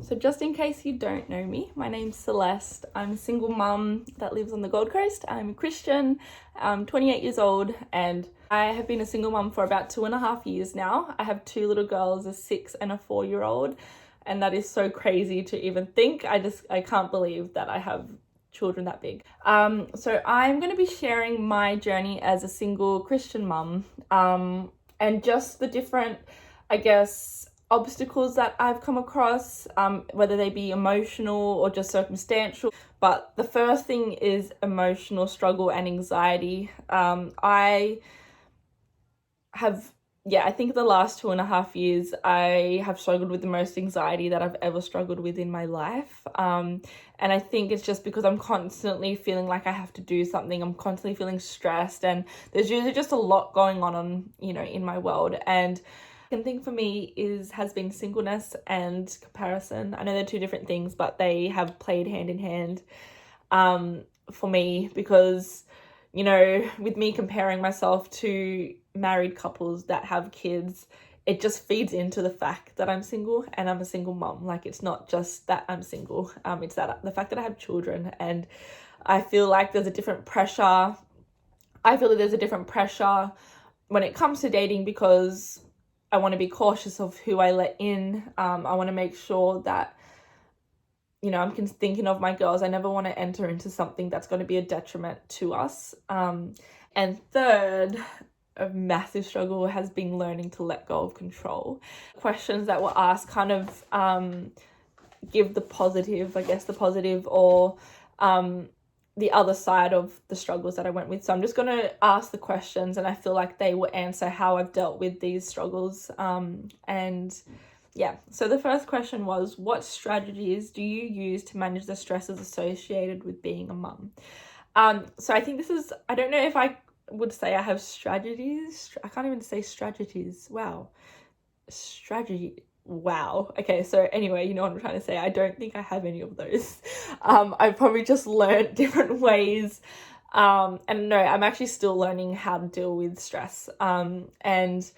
So just in case you don't know me, my name's Celeste. I'm a single mum that lives on the Gold Coast. I'm a Christian, I'm 28 years old, and I have been a single mum for about 2.5 years now. I have two little girls, a 6 and a 4-year-old, and that is so crazy to even think. I can't believe that I have children that big. So I'm going to be sharing my journey as a single Christian mum, and just the different, obstacles that I've come across, whether they be emotional or just circumstantial. But the first thing is emotional struggle and anxiety. I think the last 2.5 years, I have struggled with the most anxiety that I've ever struggled with in my life. And I think it's just because I'm constantly feeling like I have to do something. I'm constantly feeling stressed, and there's usually just a lot going on, in my world. And second thing for me has been singleness and comparison. I know they're two different things, but they have played hand in hand for me, because with me comparing myself to married couples that have kids, it just feeds into the fact that I'm single and I'm a single mom. Like, it's not just that I'm single, it's that the fact that I have children, and I feel like there's a different pressure. When it comes to dating, because I want to be cautious of who I let in. I want to make sure that, I'm thinking of my girls. I never want to enter into something that's going to be a detriment to us. And third, a massive struggle has been learning to let go of control. Questions that were asked kind of give the positive, or the other side of the struggles that I went with. So I'm just going to ask the questions, and I feel like they will answer how I've dealt with these struggles. So the first question was, what strategies do you use to manage the stresses associated with being a mum? So I think I don't know if I would say I have strategies. I can't even say strategies. Wow. Okay, so anyway, you know what I'm trying to say. I don't think I have any of those. I've probably just learned different ways. And no, I'm actually still learning how to deal with stress. And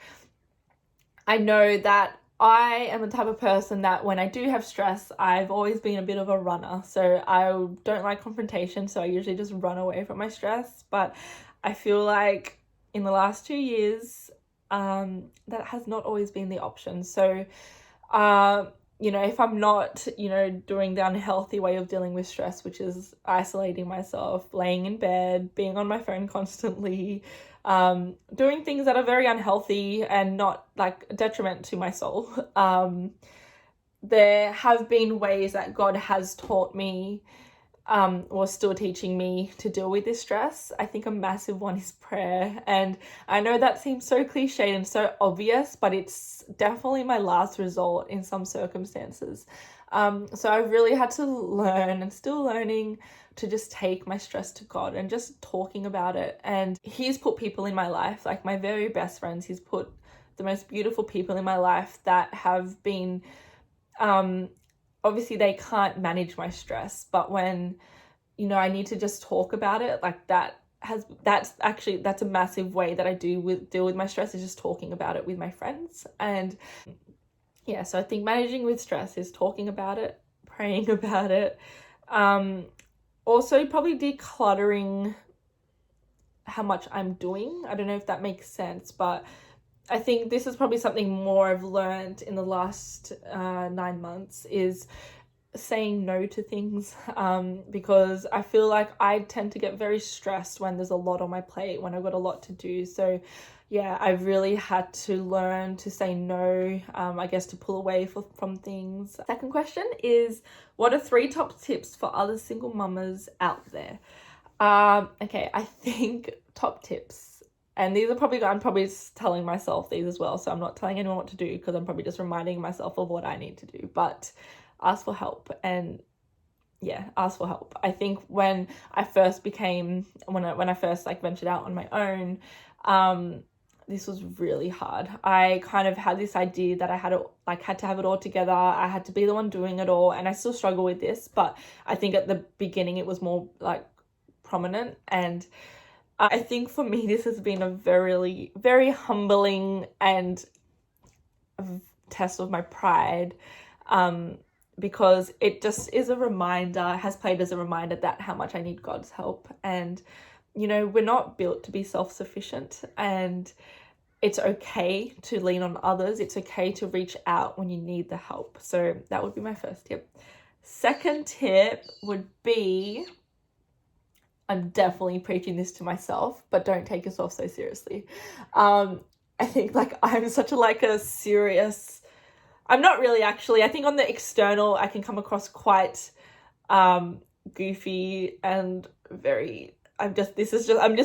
I know that I am the type of person that when I do have stress, I've always been a bit of a runner. So I don't like confrontation, so I usually just run away from my stress. But I feel like in the last 2 years, that has not always been the option. So, if I'm not, doing the unhealthy way of dealing with stress, which is isolating myself, laying in bed, being on my phone constantly, doing things that are very unhealthy and not like a detriment to my soul. There have been ways that God has taught me, or still teaching me to deal with this stress. I think a massive one is prayer. And I know that seems so cliche and so obvious, but it's definitely my last resort in some circumstances. So I've really had to learn, and still learning, to just take my stress to God and just talking about it. And He's put people in my life, like my very best friends. He's put the most beautiful people in my life that have been, obviously they can't manage my stress, but when, I need to just talk about it, like that's a massive way that I deal with my stress, is just talking about it with my friends. And yeah, so I think managing with stress is talking about it, praying about it. Also probably decluttering how much I'm doing. I don't know if that makes sense, but I think this is probably something more I've learned in the last 9 months, is saying no to things, because I feel like I tend to get very stressed when there's a lot on my plate, when I've got a lot to do. So yeah, I've really had to learn to say no, to pull away from things. Second question is, what are 3 top tips for other single mamas out there? Okay, I think top tips, and these are I'm probably just telling myself these as well, so I'm not telling anyone what to do, because I'm probably just reminding myself of what I need to do. But ask for help. And ask for help. I think when I first ventured out on my own, this was really hard. I kind of had this idea that I had to have it all together. I had to be the one doing it all, and I still struggle with this, but I think at the beginning it was more like prominent. And I think for me this has been a very, very humbling and a test of my pride, because it just is a reminder, has played as a reminder that how much I need God's help. And, you know, we're not built to be self-sufficient, and it's okay to lean on others. It's okay to reach out when you need the help. So that would be my first tip. Second tip would be, I'm definitely preaching this to myself, but don't take yourself so seriously. I think like I'm such a serious, I'm not really actually. I think on the external, I can come across quite goofy and very, I'm just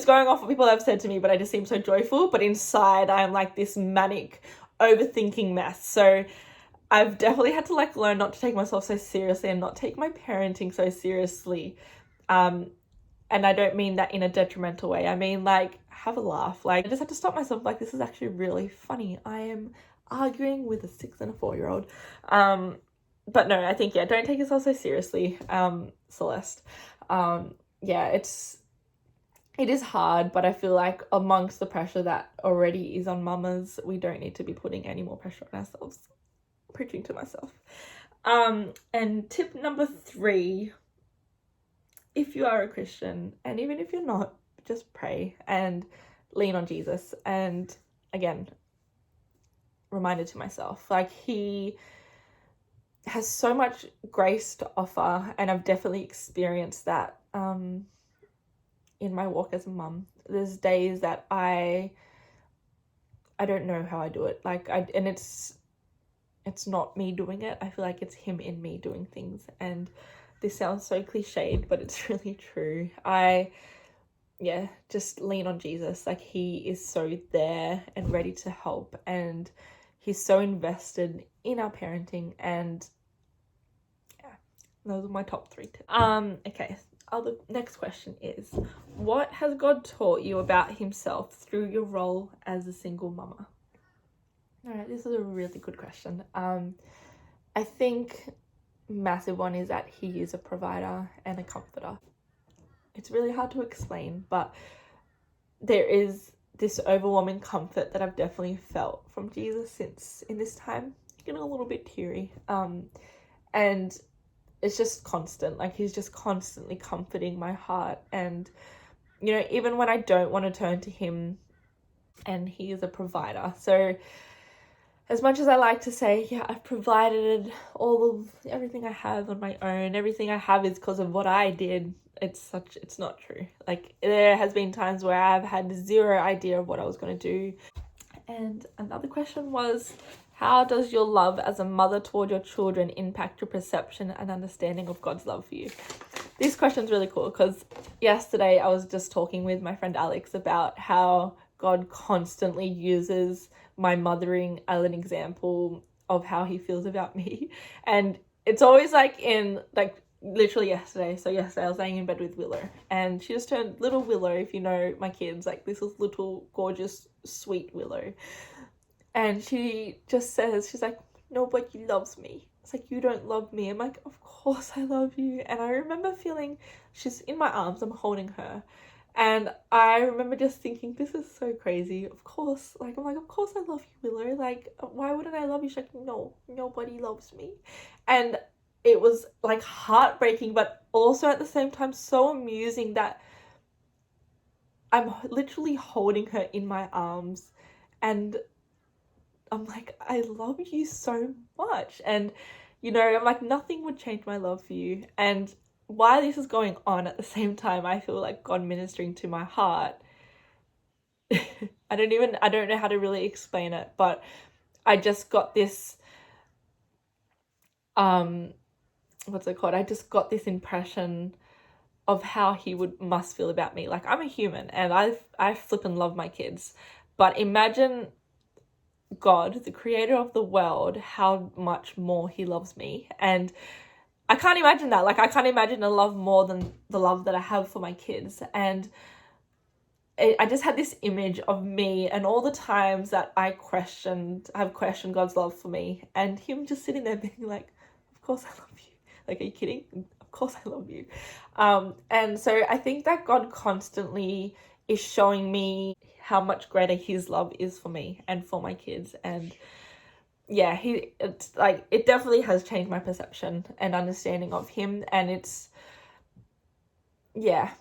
going off what people have said to me, but I just seem so joyful. But inside, I'm like this manic, overthinking mess. So I've definitely had to like learn not to take myself so seriously and not take my parenting so seriously. And I don't mean that in a detrimental way. I mean, like, have a laugh. Like, I just have to stop myself. Like, this is actually really funny. I am arguing with a 6 and a 4-year-old. But no, I think, yeah, don't take yourself so seriously, Celeste. Yeah, it is hard, but I feel like amongst the pressure that already is on mamas, we don't need to be putting any more pressure on ourselves. Preaching to myself. And tip number 3, if you are a Christian, and even if you're not, just pray and lean on Jesus. And again, reminder to myself, like, he has so much grace to offer, and I've definitely experienced that in my walk as a mum. There's days that I don't know how I do it. Like, and it's not me doing it. I feel like it's him in me doing things. And this sounds so cliched, but it's really true. Just lean on Jesus. Like, he is so there and ready to help, and he's so invested in our parenting. And yeah, those are my top 3 tips. Okay. The next question is, what has God taught you about himself through your role as a single mama? All right, this is a really good question. I think massive one is that he is a provider and a comforter. It's really hard to explain, but there is this overwhelming comfort that I've definitely felt from Jesus since in this time. Getting a little bit teary. And it's just constant. Like, he's just constantly comforting my heart. And, you know, even when I don't want to turn to him, and he is a provider. So as much as I like to say, yeah, I've provided everything I have on my own, everything I have is because of what I did, it's not true. Like, there has been times where I've had zero idea of what I was going to do. And another question was, how does your love as a mother toward your children impact your perception and understanding of God's love for you? This question's really cool because yesterday I was just talking with my friend Alex about how God constantly uses my mothering as an example of how he feels about me. And it's always like in, like, literally yesterday. So yesterday I was laying in bed with Willow, and she just turned little Willow. If you know my kids, like, this is little gorgeous sweet Willow. And she just says, she's like, nobody loves me. It's like, you don't love me. I'm like, of course I love you. And I remember feeling, she's in my arms, I'm holding her. And I remember just thinking, this is so crazy. Of course, like, I'm like, of course I love you, Willow. Like, why wouldn't I love you? She's like, no, nobody loves me. And it was like heartbreaking, but also at the same time so amusing that I'm literally holding her in my arms, and I'm like, I love you so much. And, you know, I'm like, nothing would change my love for you. And while this is going on, at the same time, I feel like God ministering to my heart. I don't know how to really explain it, but I just got this, what's it called? I just got this impression of how he must feel about me. Like, I'm a human, and I flippin' love my kids. But imagine God, the creator of the world, how much more he loves me. And I can't imagine that. Like, I can't imagine a love more than the love that I have for my kids. And I just had this image of me and all the times that I've questioned God's love for me, and him just sitting there being like, of course I love you. Like, are you kidding? Of course I love you. And so I think that God constantly is showing me how much greater his love is for me and for my kids. And yeah, it's like, it definitely has changed my perception and understanding of him, and it's, yeah,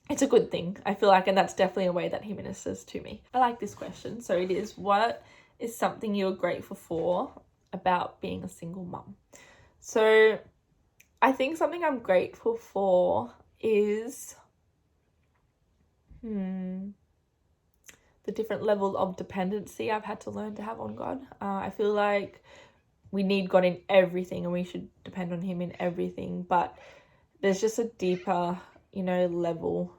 it's a good thing, I feel like, and that's definitely a way that he ministers to me. I like this question. So it is, what is something you're grateful for about being a single mum? So I think something I'm grateful for is the different levels of dependency I've had to learn to have on God. I feel like we need God in everything and we should depend on him in everything, but there's just a deeper, level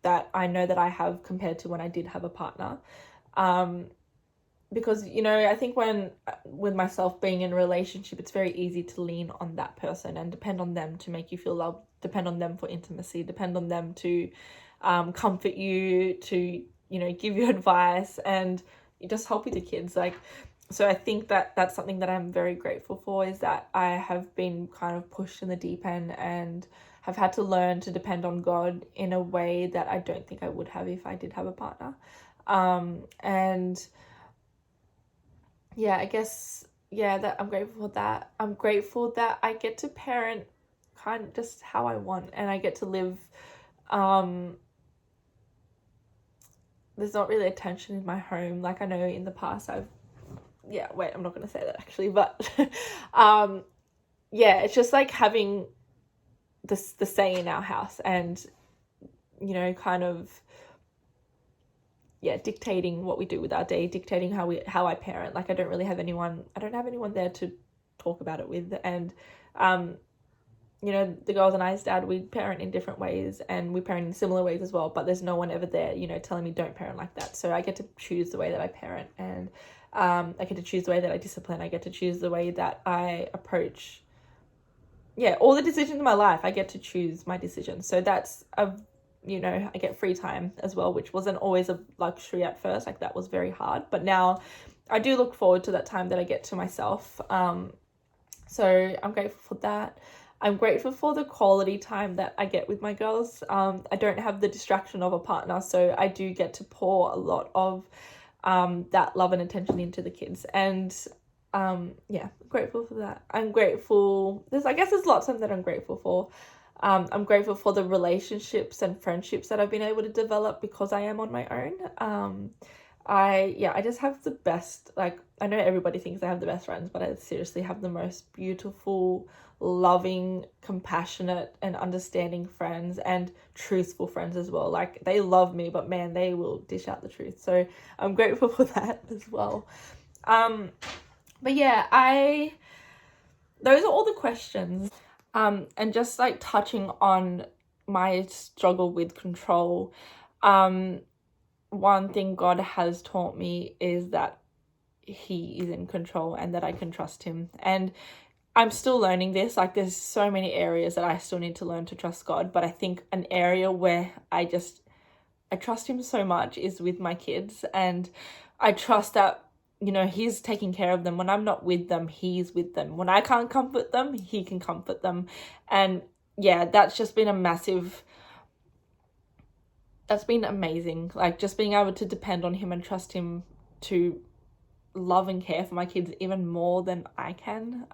that I know that I have compared to when I did have a partner. Because, I think with myself being in a relationship, it's very easy to lean on that person and depend on them to make you feel loved, depend on them for intimacy, depend on them to comfort you, to, give you advice, and just help with your kids. So I think that that's something that I'm very grateful for, is that I have been kind of pushed in the deep end and have had to learn to depend on God in a way that I don't think I would have if I did have a partner. And yeah, I guess, yeah, that I'm grateful for that. I'm grateful that I get to parent kind of just how I want, and I get to live, there's not really a tension in my home. Like, I know in the past I'm not going to say that actually, but yeah, it's just like having the say in our house, and, kind of, yeah, dictating what we do with our day, dictating how I parent. Like, I don't have anyone there to talk about it with. And the girls and I's dad, we parent in different ways, and we parent in similar ways as well, but there's no one ever there, telling me don't parent like that. So I get to choose the way that I parent, and I get to choose the way that I discipline. I get to choose the way that I approach, all the decisions in my life. I get to choose my decisions. So that's I get free time as well, which wasn't always a luxury at first. Like, that was very hard, but now I do look forward to that time that I get to myself. So I'm grateful for that. I'm grateful for the quality time that I get with my girls. I don't have the distraction of a partner, so I do get to pour a lot of that love and attention into the kids. And I'm grateful for that. I'm grateful, there's lots of them that I'm grateful for. I'm grateful for the relationships and friendships that I've been able to develop because I am on my own. I just have the best, like, I know everybody thinks I have the best friends, but I seriously have the most beautiful, loving, compassionate, and understanding friends, and truthful friends as well. Like, they love me, but man, they will dish out the truth. So I'm grateful for that as well. But yeah, those are all the questions. And just like touching on my struggle with control, one thing God has taught me is that he is in control and that I can trust him. And I'm still learning this. Like, there's so many areas that I still need to learn to trust God, but I think an area where I trust him so much is with my kids, and I trust that, he's taking care of them. When I'm not with them, he's with them. When I can't comfort them, he can comfort them. And yeah, that's just been that's been amazing. Like, just being able to depend on him and trust him to love and care for my kids even more than I can.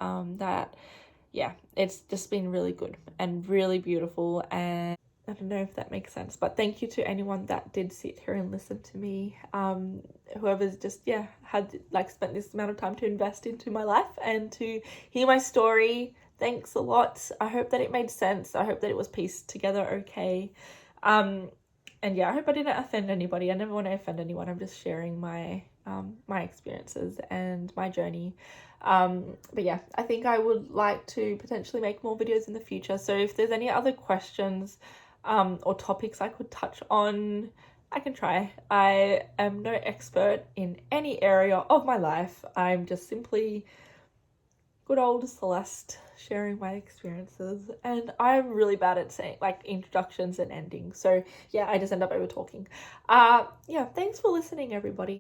It's just been really good and really beautiful. And I don't know if that makes sense, but thank you to anyone that did sit here and listen to me. Whoever's just had spent this amount of time to invest into my life and to hear my story, thanks a lot. I hope that it made sense. I hope that it was pieced together okay. And I hope I didn't offend anybody. I never want to offend anyone. I'm just sharing my my experiences and my journey. But yeah, I think I would like to potentially make more videos in the future. So if there's any other questions or topics I could touch on, I can try. I am no expert in any area of my life. I'm just simply good old Celeste sharing my experiences, and I'm really bad at saying introductions and endings. So yeah, I just end up over talking. Thanks for listening, everybody.